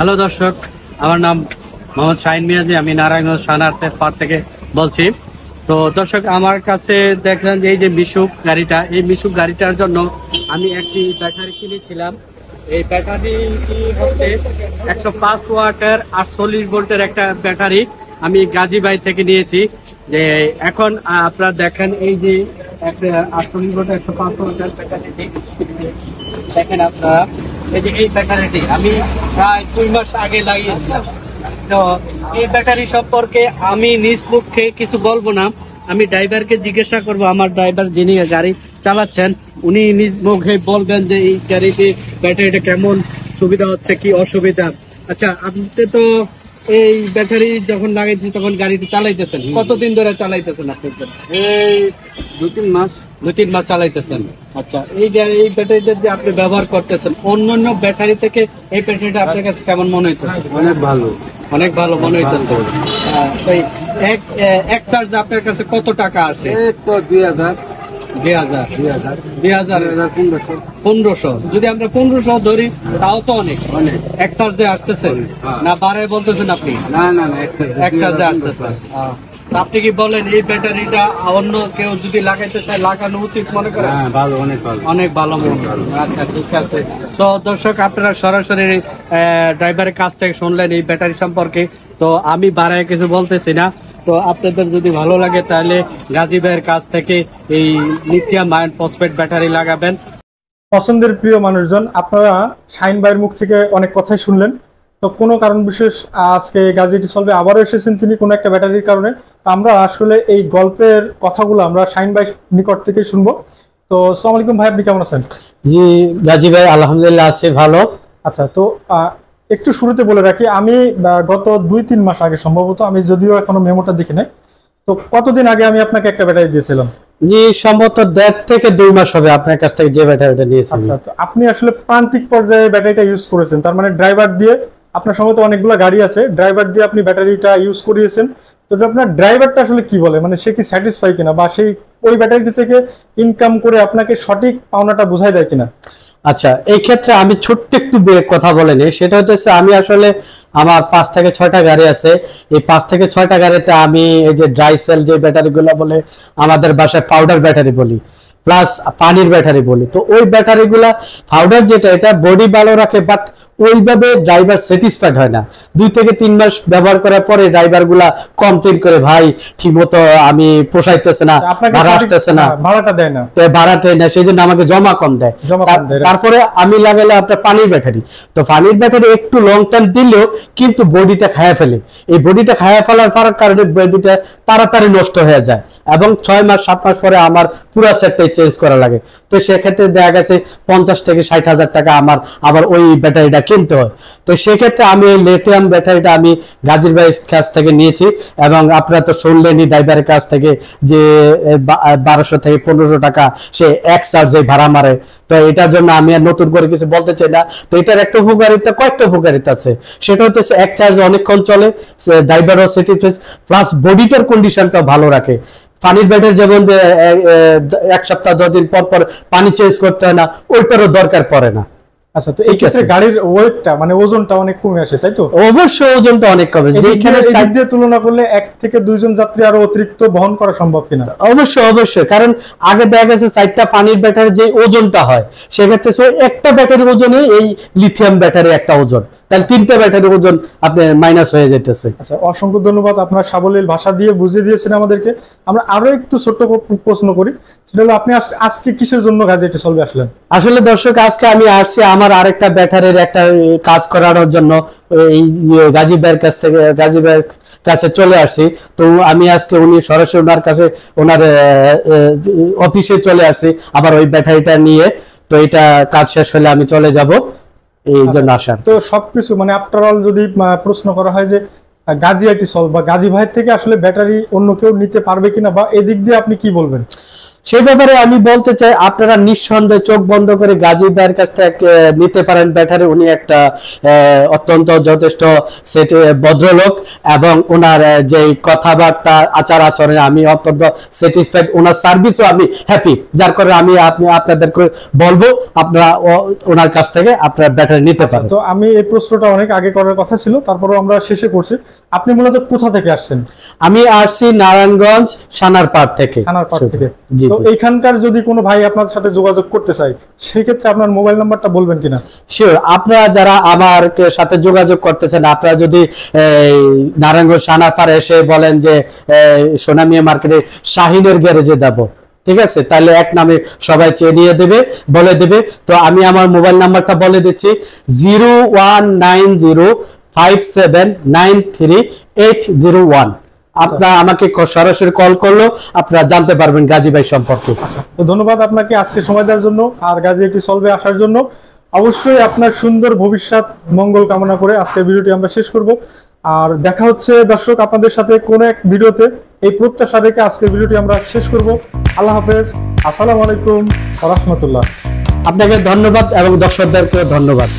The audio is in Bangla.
হ্যালো দর্শক, আমার নাম মোহাম্মদ শাহিন মিয়াজি। আমি নারায়ণগঞ্জ শাহনার্থের পার থেকে বলছি। তো দর্শক, আমার কাছে দেখলেন যে এই যে মিশুক গাড়িটা, এই মিশুক গাড়িটার জন্য আমি একটি ব্যাটারি কিনেছিলাম। এই ব্যাটারিটি হচ্ছে 105 ওয়াটের 48 ভোল্টের একটা ব্যাটারি আমি গাজীবাই থেকে নিয়েছি। যে এখন আপনারা দেখেন এই যে একটা 48 ভোল্টের 105 ওয়াটের ব্যাটারিটি দেখেন আপনারা। এই যে এই ব্যাটারিটি আমি প্রায় 2 মাস আগে লাগিয়েছিলাম। তো এই ব্যাটারি সম্পর্কে আমি নিজ মুখে কিছু বলবো না, আমি ড্রাইভারকে জিজ্ঞাসা করব। আমার ড্রাইভার যিনি গাড়ি চালাচ্ছেন উনি নিজ মুখে বলবেন যে এই গাড়িতে ব্যাটারিটা কেমন, সুবিধা হচ্ছে কি অসুবিধা। আচ্ছা, আপনি তো এই ব্যাটারি যখন লাগাইছেন তখন গাড়িটি চালাইতেছেন, কতদিন ধরে চালাইতেছেন আপনি? এই 2-3 মাস। 2-3 মাস চালাইতেছেন। আচ্ছা, এই ব্যাটারিটা যে আপনি ব্যবহার করতেছেন, অন্যান্য ব্যাটারি থেকে এই ব্যাটারিটা আপনার কাছে কেমন মনে হইতেছে? অনেক ভালো, অনেক ভালো মনে হইতেছে। এক চার্জ আপনার কাছে কত টাকা আসে? এই তো 2000 1500। যদি আমরা 1500 ধরি তাও তো অনেক এক চার্জে আসতেছে না, বাড়ায় বলতেছেন আপনি? না, এক চার্জে আসতেছে। আপনি কি বলেন এই ব্যাটারিটা অন্য কেউ যদি লাগাইতে চায় লাগানো উচিত মনে করেন? ভালো, অনেক ভালো, অনেক ভালো মনে করেন। আচ্ছা, ঠিক আছে। তো দর্শক, আপনারা সরাসরি ড্রাইভারের কাছ থেকে শুনলেন এই ব্যাটারি সম্পর্কে। তো আমি বাড়ায় কিছু বলতেছি না। তো আপনাদের যদি ভালো লাগে তাহলে গাজী ভাইয়ের কাছ থেকে এই লিথিয়াম আয়ন ফসফেট ব্যাটারি লাগাবেন। পছন্দের প্রিয় মানুষজন, আপনারা শাহিন ভাইয়ের মুখ থেকে অনেক কথাই শুনলেন। তো কোনো কারণ বিশেষ আজকে গাজী এটি সলভে আবারও এসেছেন তিনি কোনো একটা ব্যাটারির কারণে। তো আমরা আসলে এই গল্পের কথাগুলো আমরা শাহিন ভাই নিকট থেকে শুনবো। তো আসসালামু আলাইকুম ভাই, আপনি কেমন আছেন? জি গাজী ভাই, আলহামদুলিল্লাহ আছি ভালো। আচ্ছা, তো একটু শুরুতে বলে রাখি, আমি গত 2-3 মাস আগে সম্ভবত, আমি যদিও এখনো মেমোটা দেখি নাই, তো কতদিন আগে আমি আপনাকে একটা ব্যাটারি দিয়েছিলাম? জি সম্ভবত 1.5 থেকে 2 মাস হবে আপনার কাছ থেকে যে ব্যাটারিটা নিয়েছি। আচ্ছা, তো আপনি আসলে প্রান্তিক পর্যায়ে ব্যাটারিটা ইউজ করেছেন, তার মানে ড্রাইভার দিয়ে, আপনার সম্ভবত অনেকগুলো গাড়ি আছে, ড্রাইভার দিয়ে আপনি ব্যাটারিটা ইউজ করিয়েছেন। তো আপনার ড্রাইভারটা আসলে কি বলে, মানে সে কি স্যাটিসফাই কিনা, বা সেই ওই ব্যাটারিটি থেকে ইনকাম করে আপনাকে সঠিক পাওনাটা বোঝাই দেয় কিনা? আচ্ছা, এই ক্ষেত্রে আমি ছোট্ট একটু কথা বলে নিই। সেটা হচ্ছে আমি আসলে আমার 5 থেকে 6টা গাড়ি আছে। এই 5 থেকে 6টা গাড়িতে আমি এই যে ড্রাই সেল যে ব্যাটারিগুলো বলে, আমাদের বাসায় পাউডার ব্যাটারি বলি, প্লাস পানির ব্যাটারি বলি। তো ওই ব্যাটারিগুলা পাউডার যেটা, এটা বডি ভালো রাখে, বাট ওইভাবে ড্রাইভার স্যাটিসফাইড হয় না। 2 থেকে 3 মাস ব্যবহার করার পরে ড্রাইভার গুলা কমপ্লেন করে, ভাই ঠিকমতো আমি পোষাইতেছে না, ভাড়া আসতেছে না, ভাড়াটা দেয় না, ভাড়াটা দেয় না, সেই জন্য আমাকে জমা কম দেয়। তারপরে আমি লাগালে আপনার পানির ব্যাটারি। তো পানির ব্যাটারি একটু লং টাইম দিলেও কিন্তু বডিটা খায়া ফেলে। এই বডিটা খায়া ফেলার কারণে বডিটা তাড়াতাড়ি নষ্ট হয়ে যায়, এবং 6 মাস 7 মাস পরে আমার পুরো সেটটাই চেঞ্জ করা লাগে। তো সেক্ষেত্রে দেখা গেছে 50 থেকে 60,000 টাকা আমার আবার ওই ব্যাটারিটা কিনতে হয়। তো সেক্ষেত্রে আমি এই লিথিয়াম ব্যাটারিটা আমি গাজীর ভাইয়ের কাছ থেকে নিয়েছি, এবং আপনারা তো শুনলেনই ড্রাইভারের কাছ থেকে যে 1200 থেকে 1500 টাকা সে এক চার্জে ভাড়া মারে। তো এটার জন্য আমি আর নতুন করে কিছু বলতে চাই না। তো এটার একটা উপকারিতা, কয়েকটা উপকারিতা আছে। সেটা হচ্ছে এক চার্জে অনেকক্ষণ চলে, ড্রাইভারও স্যাটিসফাইড, প্লাস বডিটার কন্ডিশনটা ভালো রাখে। পানির ব্যাটারি যেমন 1 সপ্তাহ 10 দিন পর পর পানি চেঞ্জ করতে হয় না, ওইটারও দরকার পড়ে না। আচ্ছা, তো এই ক্ষেত্রে গাড়ির ওয়েটটা মানে ওজনটা অনেক কমে আসে, তাই তো? অবশ্যই ওজনটা অনেক কমে। যেখানে চার দিয়ে তুলনা করলে 1 থেকে 2 জন যাত্রী আরো অতিরিক্ত বহন করা সম্ভব কিনা? অবশ্যই, কারণ আগে দেখা গেছে 4টা পানির ব্যাটারি যে ওজনটা হয়, সেক্ষেত্রে একটা ব্যাটারির ওজনে এই লিথিয়াম ব্যাটারি একটা ওজন, তাহলে 3টা ব্যাটারির ওজন আপনি মাইনাস হয়ে যেতেছে। আচ্ছা, অসংখ্য ধন্যবাদ, আপনার সাবলীল ভাষা দিয়ে বুঝিয়ে দিয়েছেন আমাদেরকে। আমরা আরো একটু ছোট্ট প্রশ্ন করি, সেটা হলো আপনি আজকে কিসের জন্য গাজী এটি সলভে আসলেন? আসলে দর্শক, আজকে আমি আসছি আমার আরেকটা ব্যাটারির একটা কাজ করানোর জন্য। এই গাজী ভাইয়ের কাছ থেকে, গাজী ভাইয়ের কাছে চলে আসছি। তো আমি আজকে উনি সরাসরি ওনার কাছে, ওনার অফিসে চলে আসছি আবার ওই ব্যাটারিটা নিয়ে। তো এটা কাজ শেষ হলে আমি চলে যাব, এই জন্য আসা। তো সবকিছু মানে আফটার অল যদি প্রশ্ন করা হয় যে গাজী আইটি সলভ বা গাজী ভাইয়ের থেকে আসলে ব্যাটারি অন্য কেউ নিতে পারবে কিনা, বা এদিক দিয়ে আপনি কি বলবেন? সেই ব্যাপারে আমি বলতে চাই, আপনারা নিঃসন্দেহে চোখ বন্ধ করে গাজী ভাইয়ের কাছ থেকে নিতে পারেন ব্যাটারি। উনি একটা অত্যন্ত যথেষ্ট সেটি ভদ্রলোক, এবং ওনার যে কথাবার্তা আচার আচরণে আমি অত্যন্ত স্যাটিসফাইড, ওনার সার্ভিসও আমি হ্যাপি, যার কারণে আমি আপনাদেরকে বলবো আপনারা ওনার কাছ থেকে আপনারা ব্যাটারি নিতে পারেন। তো আমি এই প্রশ্নটা অনেক আগে করার কথা ছিল, তারপরেও আমরা শেষে করছি। আপনি মূলত কোথা থেকে আসছেন? আমি আসছি নারায়ণগঞ্জ সানারপাড় থেকে। সানারপাড় থেকে। জি, তো জি। এইখানকার যদি কোনো ভাই আপনার সাথে যোগাযোগ করতে চায়, সেই ক্ষেত্রে আপনার মোবাইল নাম্বারটা বলবেন কিনা? শিওর, আপনারা যারা আমার সাথে যোগাযোগ করতেছেন, আপনারা যদি নারায়ণগঞ্জ সানারপাড় এসে বলেন যে সোনামিয়া মার্কেটে শাহিনের গ্যারেজে যাব, ঠিক আছে, তাহলে এক নামে সবাই চিনিয়ে দেবে, বলে দেবে। তো আমি আমার মোবাইল নাম্বারটা বলে দিচ্ছি, 019057933801। আপনারা আমাকে সরাসরি কল করলো আপনারা জানতে পারবেন গাজী ভাই সম্পর্কে। তো ধন্যবাদ আপনাকে আজকে সময় দেওয়ার জন্য আর গাজী এটি সলভে আসার জন্য। অবশ্যই আপনার সুন্দর ভবিষ্যৎ মঙ্গল কামনা করে আজকের ভিডিওটি আমরা শেষ করব। আর দেখা হচ্ছে দর্শক আপনাদের সাথে কোন এক ভিডিওতে, এই প্রত্যাশা রেখে আজকের ভিডিওটি আমরা শেষ করব। আল্লাহ হাফেজ, আসসালামু আলাইকুম ওয়া রাহমাতুল্লাহ। আপনাকে ধন্যবাদ এবং দর্শকদেরকে ধন্যবাদ।